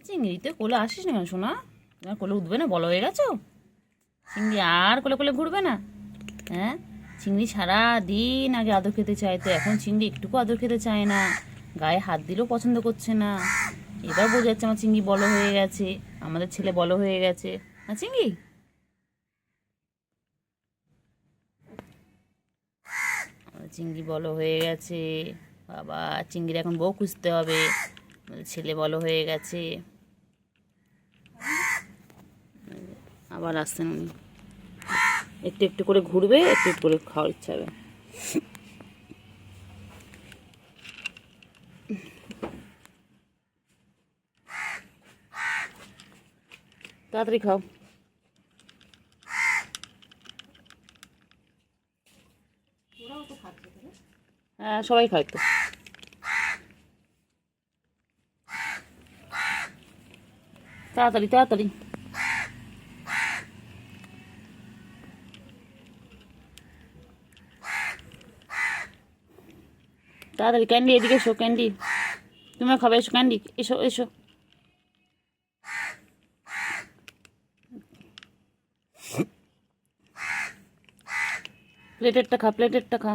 চিংড়ি তুই কোলে আসিস না কেন শোনা? তোমার কোলে উঠবে না, বলো হয়ে গেছো? চিংড়ি আর কোলে কোলে ঘুরবে না? হ্যাঁ, চিংড়ি সারা দিন আগে আদর খেতে চাইতো, এখন চিংড়ি একটুকু আদর খেতে চায় না, গায়ে হাত দিলেও পছন্দ করছে না। এবার বোঝা যাচ্ছে আমার চিংড়ি বড় হয়ে গেছে, আমাদের ছেলে বড় হয়ে গেছে। হ্যাঁ চিংড়ি, আমাদের চিংড়ি বড় হয়ে গেছে। বাবা, চিংড়ির এখন বউ খুঁজতে হবে, আমাদের ছেলে বড় হয়ে গেছে। আবার আসছেন উনি, একটু একটু করে ঘুরবে, একটু একটু করে খাওয়ার ইচ্ছা হবে। তাড়াতাড়ি খাও। হ্যাঁ, সবাই খায় তো। তাড়াতাড়ি তাড়াতাড়ি। তাড়াতাড়ি ক্যান্ডি, এদিকে এসো ক্যান্ডি, তুমিও খাবে, এসো ক্যান্ডি, এসো এসো। প্লেটেরটা খা, প্লেটেরটা খা।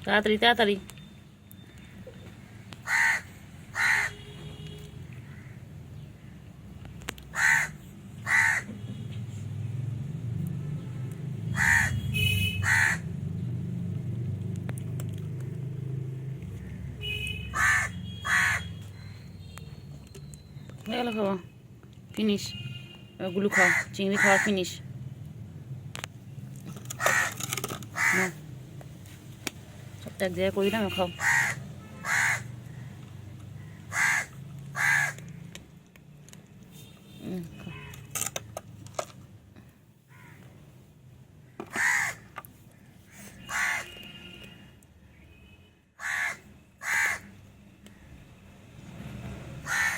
তাড়াতাড়ি তাড়াতাড়ি। হয়ে গেল খাওয়া, ফিনিশ। ওগুলো খাও, চিংড়ি খাওয়া ফিনিশ। না, সবটা এক জায়গায় করে দিলাম, খাও।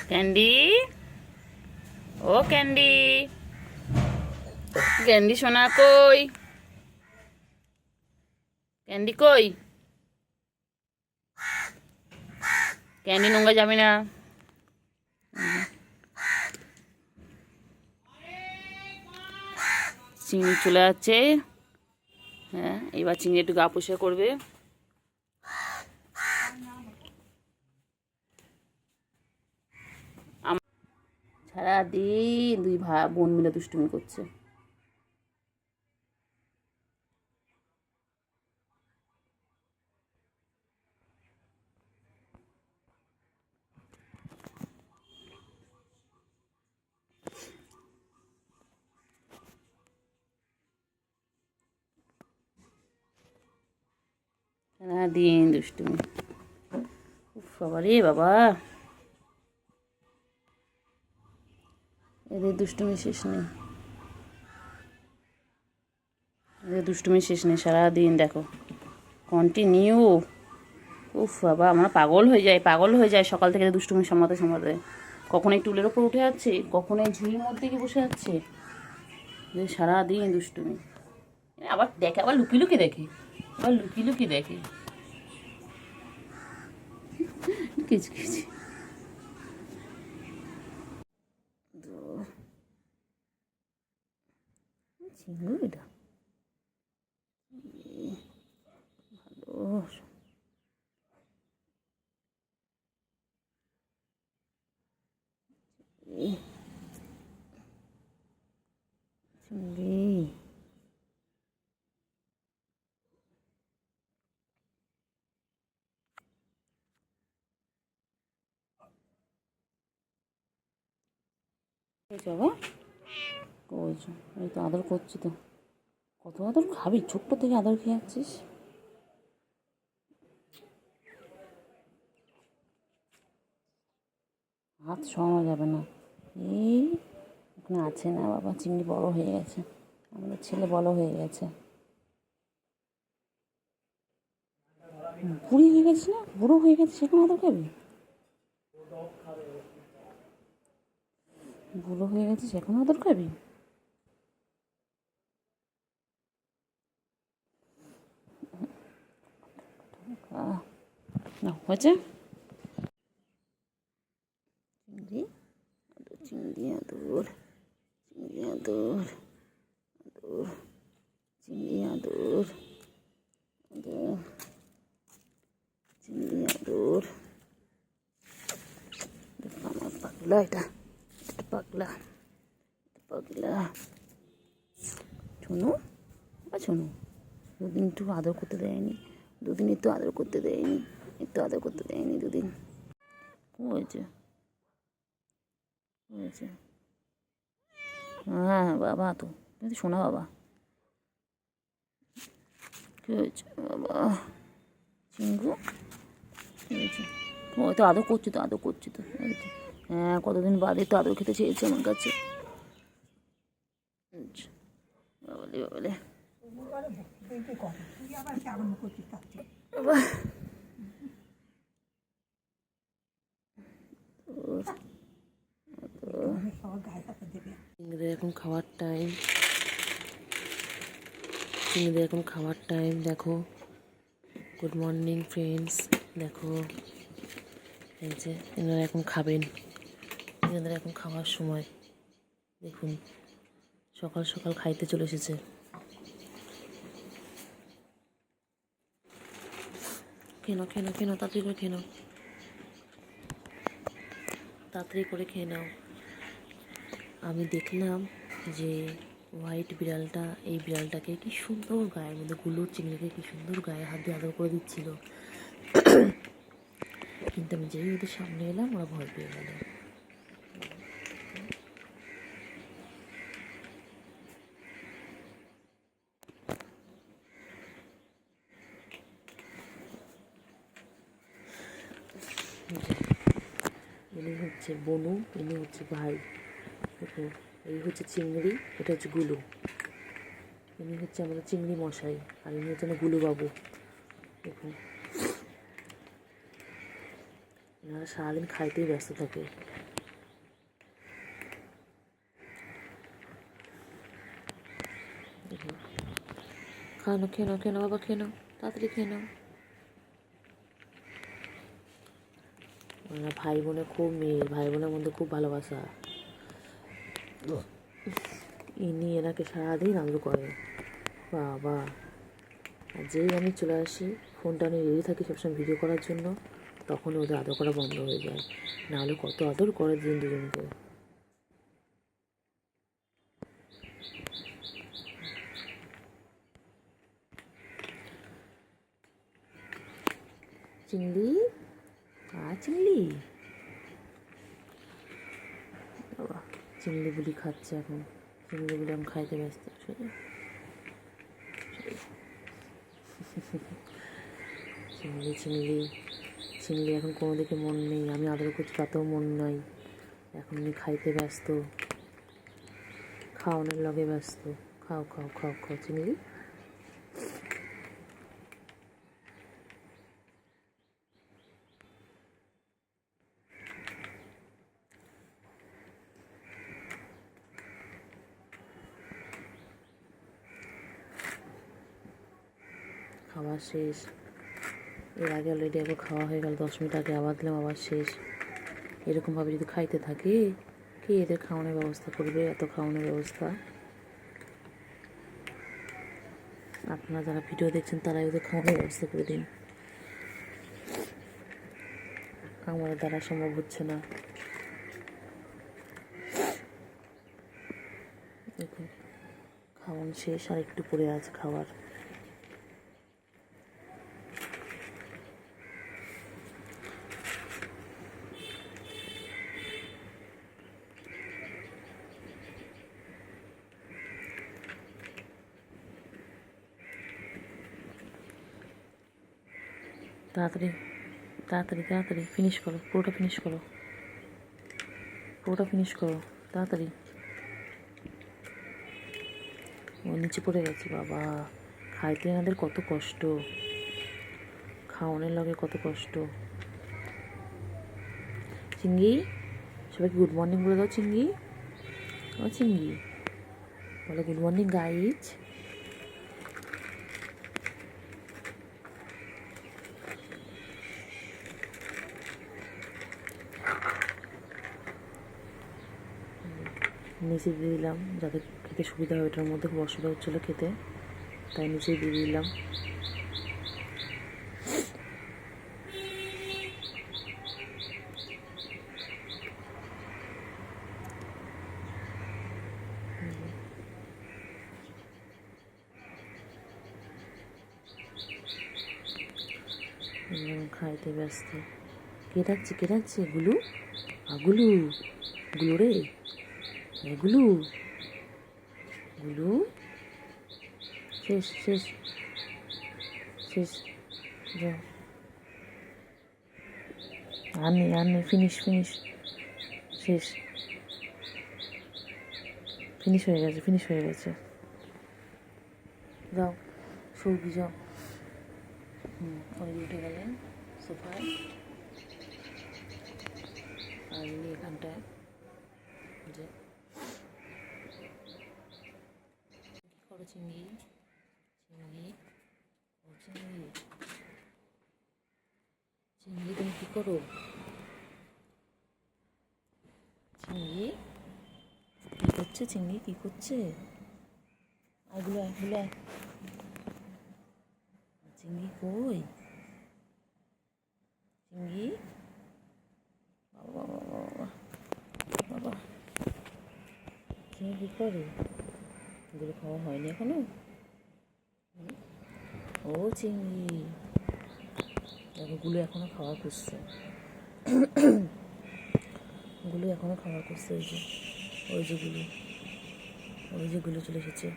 ক্যান্ডি, ও ক্যান্ডি, ক্যান্ডি সোনা কই? ক্যান্ডি কই? ক্যান্ডি নোংরা যাবে না। চিংড়ি চলে যাচ্ছে। হ্যাঁ, এবার চিংড়ি একটু গা পরিষ্কার করবে। সারাদিন দুই ভাই বোন মিলে দুষ্টুমি করছে। সারাদিন দুষ্টুমি। উফ বাবা রে বাবা, এদের দুষ্টুমি শেষ নেই, এদের দুষ্টুমি শেষ নেই, সারাদিন দেখো কন্টিনিউ। উফ বাবা, আমরা পাগল হয়ে যাই, পাগল হয়ে যায় সকাল থেকে দুষ্টুমি সামলাতে সামলাতে। কখন এই টুলের ওপর উঠে যাচ্ছে, কখন এই ঝুড়ির মধ্যে গিয়ে বসে যাচ্ছে, সারাদিন দুষ্টুমি। আবার দেখে, আবার লুকি লুকি দেখে, আবার লুকি লুকি দেখে, কিছু কিছু। চিংড়ি এটা ভালো। চিংড়ি বাবা, কইছো এই তো আদর করছি তো। কত আদর খাবি, ছোট্ট থেকে আদর খেয়ে যাচ্ছিস। হাত সরানো যাবে না। এই ওখানে আছে না বাবা, চিংড়ি বড় হয়ে গেছে, আমাদের ছেলে বড় হয়ে গেছে। বুড়ি হয়ে গেছে না, বুড়ো হয়ে গেছে, সেখানে আদর খাবি? বুড়ো হয়ে গেছে সেখানে আদর খাবি? না হয়েছে চিংড়ি চিংড়ি আদর চিংড়ি আদর আদর চিংড়ি আদর আদর চিংড়ি আদর। আমার পাগলা এটা পাগলা পাগলা শোনো শোনো, দুদিন একটু আদর করতে দেয়নি, দুদিন একটু আদর করতে দেয়নি, একটু আদর করতে দেয়নি দুদিন। হয়েছে হয়েছে হ্যাঁ বাবা, তো তুমি শোনা বাবা, কী হয়েছে বাবা চিঙ্গু, কী হয়েছে? ও তো আদর করছি, তো আদর করছি তো, হ্যাঁ কতদিন বাদে তো আদর খেতে চেয়েছে আমার কাছে। বাবালে বাবালে চিংড়িদের এখন খাওয়ার টাইম, চিংড়িদের এখন খাওয়ার টাইম। দেখো, গুড মর্নিং ফ্রেন্ডস, দেখো এই যে এনারা এখন খাবেন, এনাদের এখন খাওয়ার সময়। দেখুন সকাল সকাল খাইতে চলে এসেছে। খেয়ে নাও খেয়ে নাও খেয়ে নাও, তাড়াতাড়ি করে খেয়ে নাও, তাড়াতাড়ি করে খেয়ে নাও। আমি দেখলাম যে হোয়াইট বিড়ালটা, এই বিড়ালটাকে কি সুন্দর গায়ের মধ্যে গুলোর চিংড়িকে কি সুন্দর গায়ে হাত দিয়ে আদর করে দিচ্ছিল, কিন্তু আমি যেই ওদের সামনে এলাম ওরা ভয় পেয়ে গেল। ইনি হচ্ছে বনু, ইনি হচ্ছে ভাই। দেখো এই হচ্ছে চিংড়ি, এটা হচ্ছে গুলু। ইনি হচ্ছে আমাদের চিংড়ি মশাই, আর ইনি হচ্ছে আমার গুলু বাবু। দেখুন এনারা সারাদিন খাইতেই ব্যস্ত থাকে। দেখুন খানো খেয়ে নাও খেয়ে নাও বাবা, খেয়ে নাও তাড়াতাড়ি খেয়ে নাও। ওরা ভাই বোনে খুব মিল, ভাই বোনের মধ্যে খুব ভালোবাসা। ইনি এনাকে সারাদিন আদর করে বাবা। আর যেই আমি চলে আসি, ফোনটা নিয়ে রেডি থাকি সবসময় ভিডিও করার জন্য, তখন ওদের আদর করা বন্ধ হয়ে যায়। নাহলে কত আদর করে দুজন দুজনকে। চিংড়ি চিংড়ি বাবা, চিংড়ি বুলি খাচ্ছে এখন, চিংড়ি বুলি এখন খাইতে ব্যস্ত। চিংড়ি চিংড়ি চিংড়ি এখন কোনো দিকে মন নেই, আমি আদর করছি তাতেও মন নাই, এখন উনি খাইতে ব্যস্ত, খাওয়ানোর লগে ব্যস্ত। খাও খাও খাও খাও চিংড়ি। খাওয়া শেষ, এর আগে অলরেডি একবার খাওয়া হয়ে গেল, 10 মিনিট আগে আবার দিলাম, আবার শেষ। এরকমভাবে যদি খাইতে থাকে, কে এদের খাওয়ানোর ব্যবস্থা করবে? এত খাওয়ানোর ব্যবস্থা আপনারা যারা ভিডিও দেখছেন তারাই ওদের খাওয়ানোর ব্যবস্থা করে দিন, আমাদের দ্বারা সম্ভব হচ্ছে না। দেখুন খাওয়ান শেষ, আর একটু পরে আছে খাওয়ার। তাড়াতাড়ি তাড়াতাড়ি তাড়াতাড়ি ফিনিশ করো, পুরোটা ফিনিশ করো, পুরোটা ফিনিশ করো তাড়াতাড়ি। ও নিচে পড়ে গেছে বাবা, খাইতে এনাদের কত কষ্ট, খাওয়ানোর লগে কত কষ্ট। চিংড়ি সবাইকে গুড মর্নিং বলে দাও, চিংড়ি ও চিংড়ি বলো গুড মর্নিং গাইজ। নিচে দিয়ে দিলাম যাতে খেতে সুবিধা হয়, এটার মধ্যে খুব অসুবিধা হচ্ছিলো খেতে, তাই নিচে দিয়ে দিলাম। খাইতে ব্যস্ত। কে ডাকছে গুলু? গুলু গুলু রে, গুলু গুলু। শেষ শেষ শেষ, যাও। আর নেই, ফিনিশ শেষ, ফিনিশ হয়ে গেছে। যাও সৌদি যাও। উনি উঠে গেলেন সোফায়, আর উনি এখানটায় যে কী করো চিংড়ি তুমি কী করো? চিংড়ি কী করছে? এগুলো চিংড়ি কই? চিংড়ি বাবা চিংড়ি কী করে? এগুলো খাওয়া হয়নি এখনো? ও চিংড়ি দেখো, গুলো এখনো খাওয়ার করছে। ওই যে গুলো চলে এসেছে।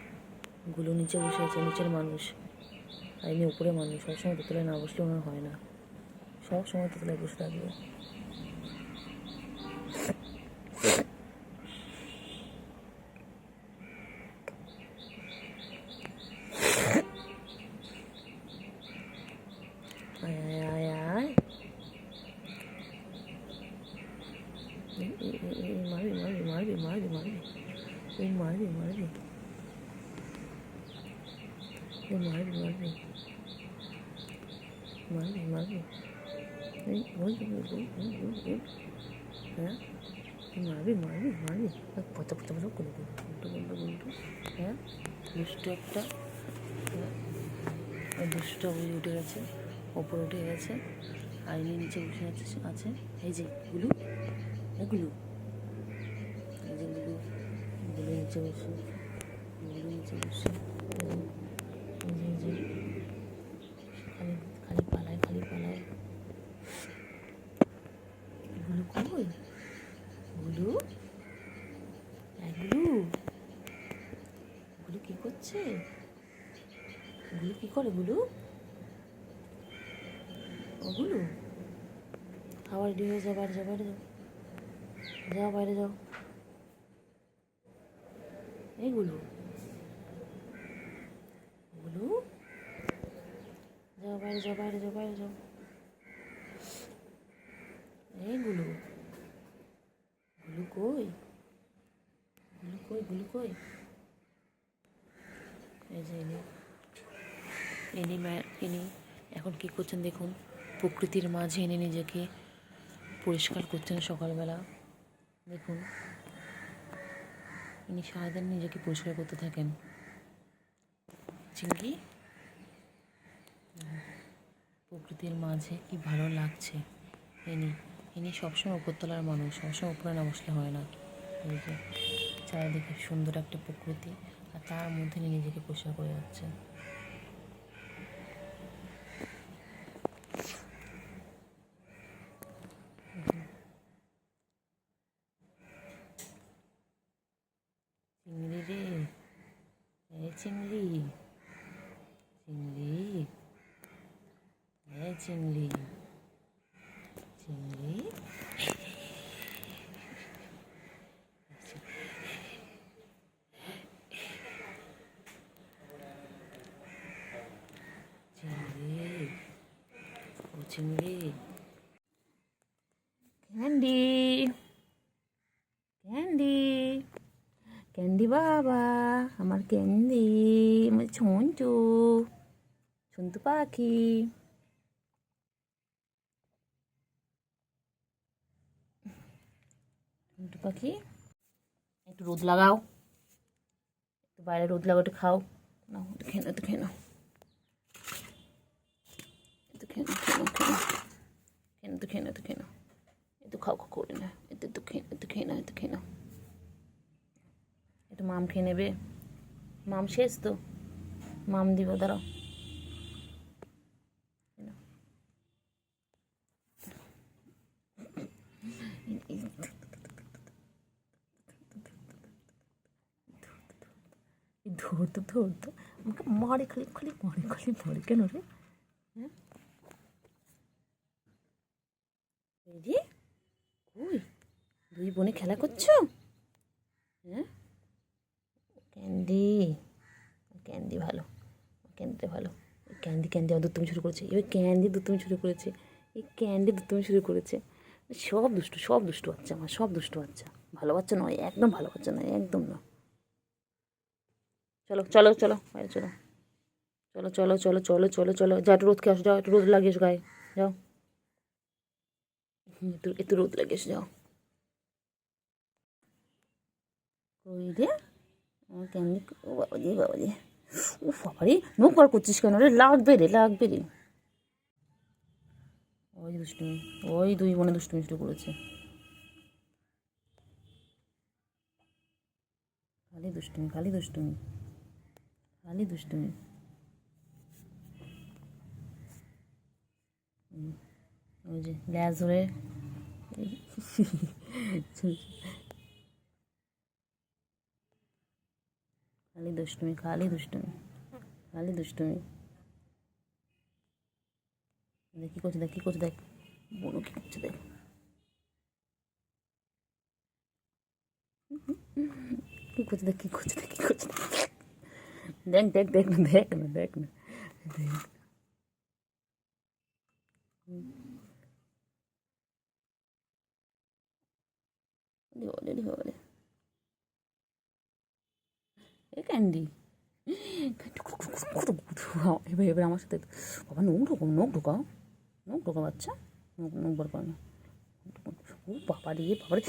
গুলো নিচে বসে আছে, নিচের মানুষ, আর এমনি উপরে মানুষ। সবসময় দোতলায় না বসলে ওনার হয় না, সব সময় দোতলায় বসে থাকবে। আয় মারবি। হ্যাঁ মারবি পচা গুলটু। হ্যাঁ দুষ্ট একটা। দুষ্ট উঠে গেছে, ওপরে উঠে গেছে, আইনি নিচে বসে আছে। এই যে গুলু, এই যে গুলু নিচে বসে, খালি পালায়। গুলু কই? গুলু কী করছে? গুলু কী করে? গুলু খাবার রেডি হয়ে যাও, বাইরে যাও। এই গুলু যাও, বাইরে যাও। এই গুলু কই? এই যে ইনি এখন কী করছেন দেখুন, প্রকৃতির মাঝে এনে নিজেকে পরিষ্কার করছেন সকালবেলা। দেখুন ইনি সারাদিন নিজেকে পরিষ্কার করতে থাকেন। চিংড়ি প্রকৃতির মাঝে কি ভালো লাগছে। ইনি সবসময় উপরতলার মানুষ, সবসময় উপরে না বসলে হয় না। এই যে চারিদিকে সুন্দর একটা প্রকৃতি, আর তার মধ্যে নিজেকে পরিষ্কার করে যাচ্ছেন। চিংড়ি রে, এই চিংড়ি চিংড়ি। ক্যান্ডি বাবা, আমার ক্যান্ডি, আমার ছন্তু পাখি। একটু রোদ লাগাও, একটু বাইরে রোদ লাগাও, একটু খাও না, একটু খেয়ে নাও, একটু খেয়ে নাও, একটু খেয়ে নাও, খেয়ে নাও, খেয়ে নাও, একটু খেয়ে নাও, একটু খেয়ে নাও, একটু খাও খাও করে না, একটু খেয়ে একটু খেয়ে নাও, একটু খেয়ে নাও, একটু মাম খেয়ে নেবে, মাম শেষ তো, মাম দিব, দাঁড়াও। ধরতো ধরতো আমাকে মারে, খালি খালি মারে, খালি মারে, কেন রে? হ্যাঁ রে, ওই দুই বোনে খেলা করছো? হ্যাঁ ক্যান্ডি, ক্যান্ডি ভালো, ক্যান্ডিটা ভালো, ক্যান্ডি ক্যান্ডি আমার দুষ্টুমি শুরু করেছে, এবার ক্যান্ডি দুষ্টুমি শুরু করেছে, এই ক্যান্ডি দুষ্টুমি শুরু করেছে। সব দুষ্টু, সব দুষ্টু বাচ্চা আমার, সব দুষ্টু বাচ্চা, ভালো বাচ্চা নয়, একদম ভালো বাচ্চা নয়, একদম না। চলো চলো চলো বাইরে চলো, চলো চলো চলো চলো চলো চলো, যা একটু রোদ খেয়ে আসো, যাও একটু রোদ লাগিয়ে এসো গায়ে, যাও একটু একটু রোদ লাগিয়ে এসো, যাও। ওই রে আমার ক্যান্ডি, ও বাবাজি বাবাজি, ও বাবারে মুখ বার করছিস কেন রে? লাগবে রে, লাগবে রে। ওই দুষ্টুমি, ওই দুই বোনে দুষ্টুমি শুরু করেছে, খালি দুষ্টুমি, খালি দুষ্টুমি, খালি দুষ্টুমি। ওই যে ল্যাজ ধরে খালি দুষ্টুমি, খালি দুষ্টুমি, খালি দুষ্টুমি। দেখ কী করছে, দেখ কী করছে, দেখ বোনও কী করছে, দেখ কী করছে, দেখ কী করছে, দেখ কী করছে, দেখ দেখ দেখ না, দেখ না, দেখ না, দেখ। ওরে ওরে, এ ক্যান্ডি এবার এবার আমার সাথে, বাবা নখ ঢোকাও, নখ ঢোকাও, নখ ঢোকাও বাচ্চা, নখ নখ বার করো না, ও বাবা রে, বাবা রে,